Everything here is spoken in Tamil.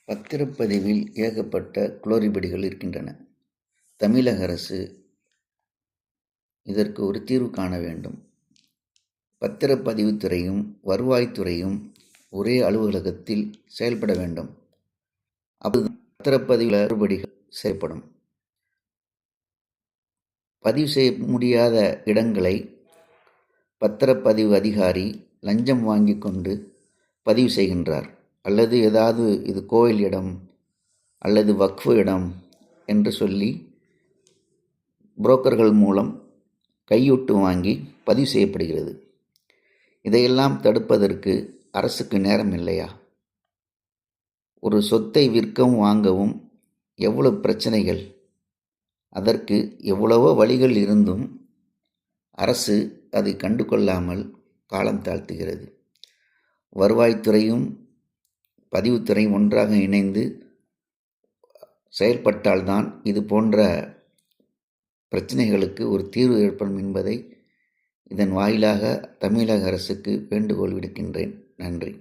பத்திரப்பதிவில் ஏகப்பட்ட குளறுபடிகள் இருக்கின்றன. தமிழக அரசு இதற்கு ஒரு தீர்வு காண வேண்டும். பத்திரப்பதிவுத்துறையும் வருவாய்த்துறையும் ஒரே அலுவலகத்தில் செயல்பட வேண்டும். அப்போது பத்திரப்பதிவு குளறுபடிகள் செய்யப்படும். பதிவு செய்ய முடியாத இடங்களை பத்திரப்பதிவு அதிகாரி லஞ்சம் வாங்கி கொண்டு பதிவு செய்கின்றார். அல்லது ஏதாவது இது கோயில் இடம் அல்லது வக்ஃபு இடம் என்று சொல்லி புரோக்கர்கள் மூலம் கையூட்டு வாங்கி பதிவு செய்யப்படுகிறது. இதையெல்லாம் தடுப்பதற்கு அரசுக்கு நேரம் இல்லையா? ஒரு சொத்தை விற்கவும் வாங்கவும் எவ்வளவு பிரச்சனைகள், அதற்கு எவ்வளவோ வழிகள் இருந்தும் அரசு அதை கண்டு கொள்ளாமல் காலம் தாழ்த்துகிறது. வருவாய்த்துறையும் பதிவுத்துறையும் ஒன்றாக இணைந்து செயல்பட்டால்தான் இது போன்ற பிரச்சனைகளுக்கு ஒரு தீர்வு ஏற்படும் என்பதை இதன் வாயிலாக தமிழக அரசுக்கு வேண்டுகோள் விடுக்கின்றேன். நன்றி.